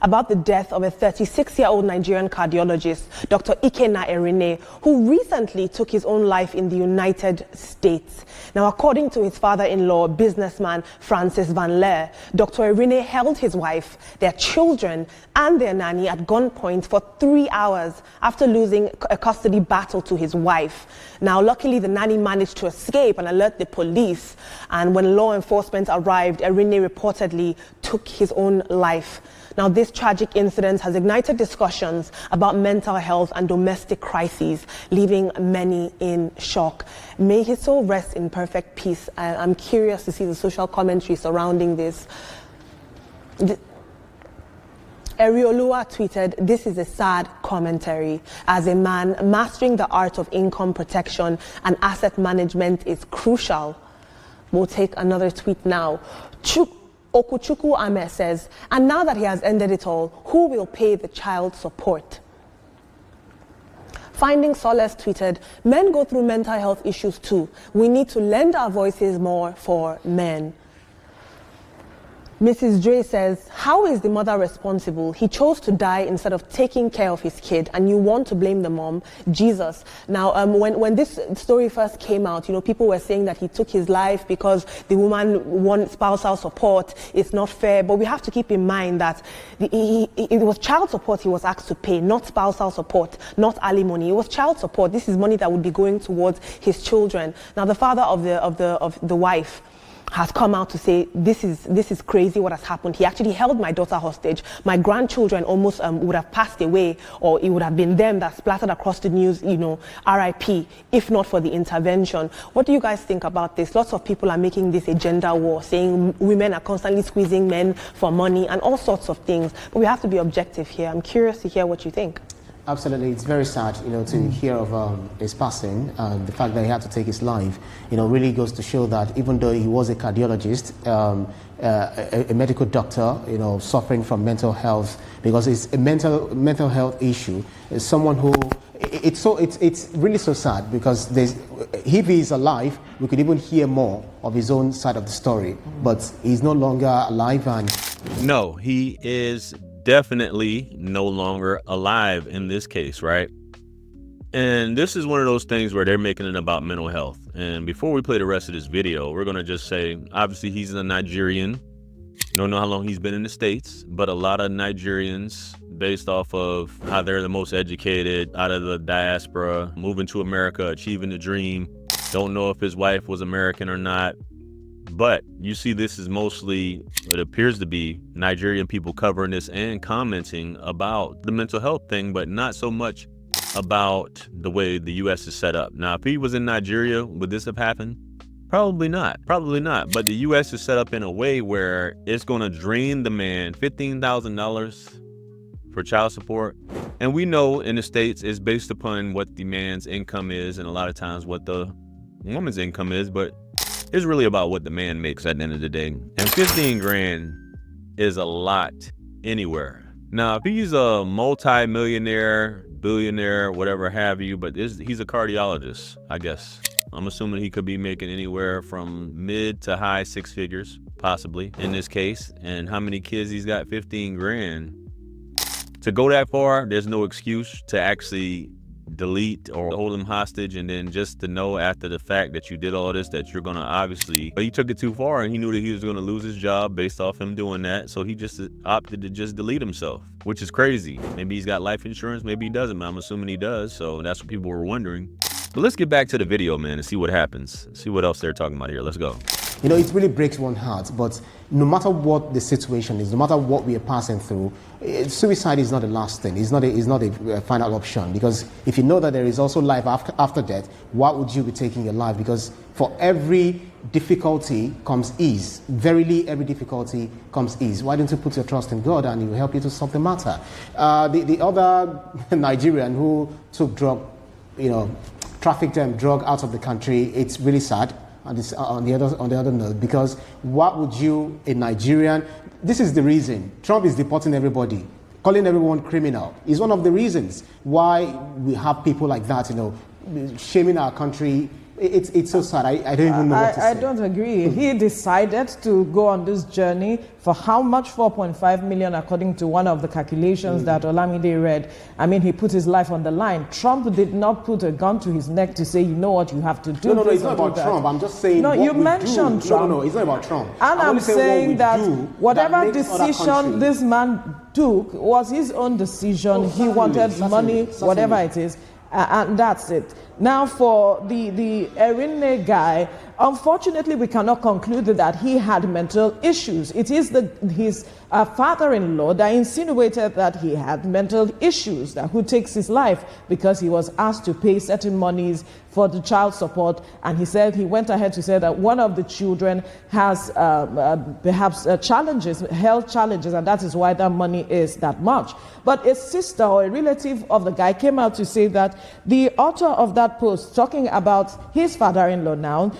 about the death of a 36-year-old Nigerian cardiologist, Dr. Ikenna Erine, who recently took his own life in the United States. Now, according to his father-in-law, businessman Francis Van Leer, Dr. Erine held his wife, their children, and their nanny at gunpoint for 3 hours after losing a custody battle to his wife. Now, luckily, the nanny managed to escape and alert the police. And when law enforcement arrived, Erine reportedly took his own life. Now, this tragic incident has ignited discussions about mental health and domestic crises, leaving many in shock. May his soul rest in perfect peace. I'm curious to see the social commentary surrounding this. Eriolua tweeted, "This is a sad commentary. As a man, mastering the art of income protection and asset management is crucial." We'll take another tweet now. Okuchuku Ame says, "And now that he has ended it all, who will pay the child support?" Finding Solace tweeted, "Men go through mental health issues too. We need to lend our voices more for men." Mrs. Dre says, "How is the mother responsible? He chose to die instead of taking care of his kid, and you want to blame the mom? Jesus." Now, when this story first came out, people were saying that he took his life because the woman wanted spousal support. It's not fair, but we have to keep in mind that it was child support he was asked to pay, not spousal support, not alimony. It was child support. This is money that would be going towards his children. Now, the father of the wife has come out to say, this is crazy what has happened. He actually held my daughter hostage. My grandchildren almost would have passed away, or it would have been them that splattered across the news, RIP, if not for the intervention. What do you guys think about this? Lots of people are making this a gender war, saying women are constantly squeezing men for money and all sorts of things. But we have to be objective here. I'm curious to hear what you think. Absolutely, it's very sad, to hear of his passing. The fact that he had to take his life, really goes to show that even though he was a cardiologist, a medical doctor, suffering from mental health, because it's a mental health issue. It's someone who it's really so sad, because if he's alive, we could even hear more of his own side of the story. But he's no longer alive, and no, he is definitely no longer alive in this case, right? And this is one of those things where they're making it about mental health. And before we play the rest of this video, we're going to just say, obviously he's a Nigerian. Don't know how long he's been in the States, but a lot of Nigerians, based off of how they're the most educated out of the diaspora, moving to America, achieving the dream, don't know if his wife was American or not. But you see, this is mostly, it appears to be, Nigerian people covering this and commenting about the mental health thing, but not so much about the way the U.S. is set up. Now, if he was in Nigeria, would this have happened? Probably not. Probably not. But the U.S. is set up in a way where it's going to drain the man $15,000 for child support. And we know in the States it's based upon what the man's income is, and a lot of times what the woman's income is, but it's really about what the man makes at the end of the day. And 15 grand is a lot anywhere. Now, if he's a multi-millionaire, billionaire, whatever have you, but he's a cardiologist, I guess. I'm assuming he could be making anywhere from mid to high six figures, possibly, in this case. And how many kids he's got? 15 grand. To go that far, there's no excuse to actually delete or hold him hostage, and then just to know after the fact that you did all this that you're gonna obviously, but he took it too far and he knew that he was gonna lose his job based off him doing that, so he just opted to just delete himself, which is crazy. Maybe he's got life insurance, maybe he doesn't, but I'm assuming he does, so that's what people were wondering. But let's get back to the video, man, and see what happens, see what else they're talking about here. Let's go. It really breaks one's heart, but no matter what the situation is, no matter what we are passing through, suicide is not the last thing. It's not a final option, because if you know that there is also life after death, why would you be taking your life? Because for every difficulty comes ease. Verily, every difficulty comes ease. Why don't you put your trust in God, and He will help you to solve the matter? The other Nigerian who took trafficked drug out of the country, it's really sad. On the other note, because what would you, a Nigerian, this is the reason Trump is deporting everybody, calling everyone criminal, is one of the reasons why we have people like that, shaming our country, It's so sad. I don't even know what to say. I don't agree. He decided to go on this journey for how much? 4.5 million, according to one of the calculations that Olamide read. I mean, he put his life on the line. Trump did not put a gun to his neck to say, you know what, you have to do. No, it's not about Trump. I'm just saying. No, you mentioned Trump. No, it's not about Trump. And I'm saying that whatever decision this man took was his own decision. He wanted money, whatever it is. And that's it. Now, for the Erinne guy, unfortunately, we cannot conclude that he had mental issues. It is his father-in-law that insinuated that he had mental issues, that who takes his life because he was asked to pay certain monies for the child support. And he went ahead to say that one of the children has perhaps challenges, health challenges, and that is why that money is that much. But a sister or a relative of the guy came out to say that the author of that post, talking about his father-in-law now,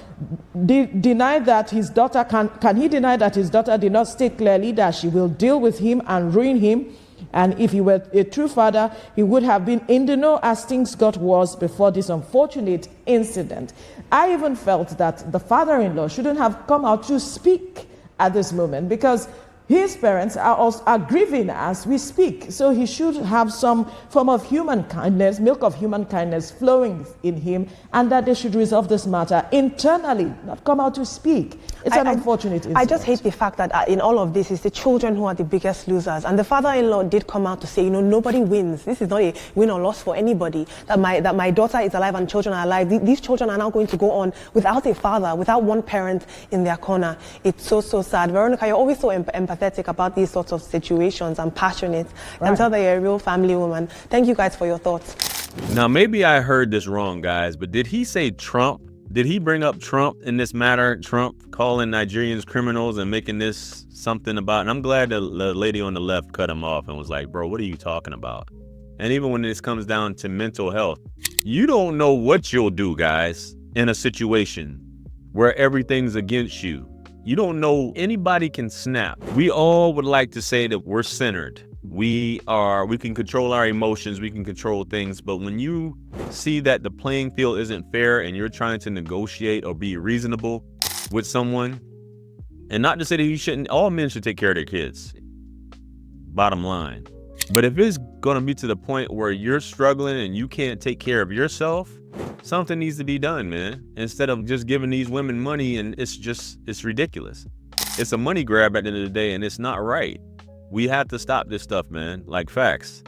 denied that his daughter, can he deny that his daughter did not state clearly that she will deal with him and ruin him? And if he were a true father, he would have been in the know as things got worse before this unfortunate incident. I even felt that the father-in-law shouldn't have come out to speak at this moment, because his parents are grieving as we speak. So he should have some form of human kindness, milk of human kindness flowing in him, and that they should resolve this matter internally, not come out to speak. It's an unfortunate incident. I just hate the fact that in all of this, it's the children who are the biggest losers. And the father-in-law did come out to say, nobody wins. This is not a win or loss for anybody. That my daughter is alive and children are alive. These children are now going to go on without a father, without one parent in their corner. It's so sad. Veronica, you're always so empathetic about these sorts of situations and passionate. Right. And tell that you're a real family woman. Thank you guys for your thoughts. Now, maybe I heard this wrong, guys, but did he say Trump? Did he bring up Trump in this matter? Trump calling Nigerians criminals and making this something about, and I'm glad the lady on the left cut him off and was like, bro, what are you talking about? And even when this comes down to mental health, you don't know what you'll do, guys, in a situation where everything's against you. You don't know, anybody can snap. We all would like to say that we're centered. We can control our emotions, we can control things, but when you see that the playing field isn't fair and you're trying to negotiate or be reasonable with someone, and not to say that you shouldn't, all men should take care of their kids, bottom line. But if it's gonna be to the point where you're struggling and you can't take care of yourself, something needs to be done, man. Instead of just giving these women money, and it's ridiculous. It's a money grab at the end of the day, and it's not right. We have to stop this stuff, man, like facts.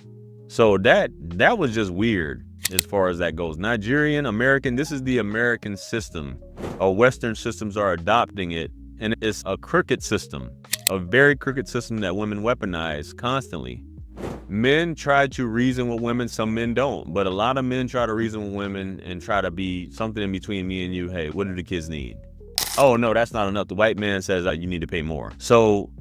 So that was just weird as far as that goes. Nigerian, American, this is the American system. Western systems are adopting it, and it's a crooked system, a very crooked system that women weaponize constantly. Men try to reason with women, some men don't, but a lot of men try to reason with women and try to be something in between me and you. Hey, what do the kids need? Oh, no, that's not enough. The white man says you need to pay more. So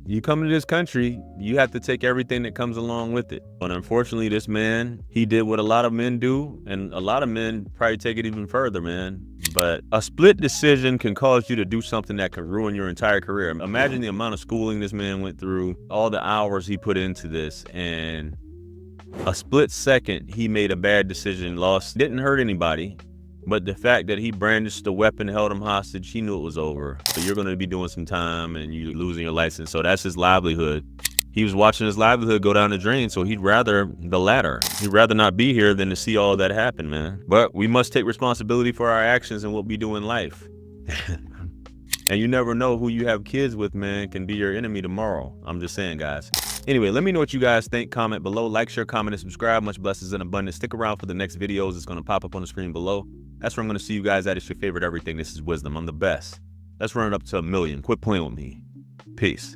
you come to this country, you have to take everything that comes along with it. But unfortunately, this man, he did what a lot of men do, and a lot of men probably take it even further, man. But a split decision can cause you to do something that can ruin your entire career. Imagine the amount of schooling this man went through, all the hours he put into this, and a split second, he made a bad decision, lost, didn't hurt anybody. But the fact that he brandished the weapon, held him hostage, he knew it was over. So you're going to be doing some time and you're losing your license. So that's his livelihood. He was watching his livelihood go down the drain. So he'd rather the latter. He'd rather not be here than to see all that happen, man. But we must take responsibility for our actions and what we do in life. And you never know who you have kids with, man, can be your enemy tomorrow. I'm just saying, guys. Anyway, let me know what you guys think. Comment below. Like, share, comment, and subscribe. Much blessings and abundance. Stick around for the next videos. It's going to pop up on the screen below. That's where I'm going to see you guys at. It's your favorite everything. This is Wisdom. I'm the best. Let's run it up to 1 million. Quit playing with me. Peace.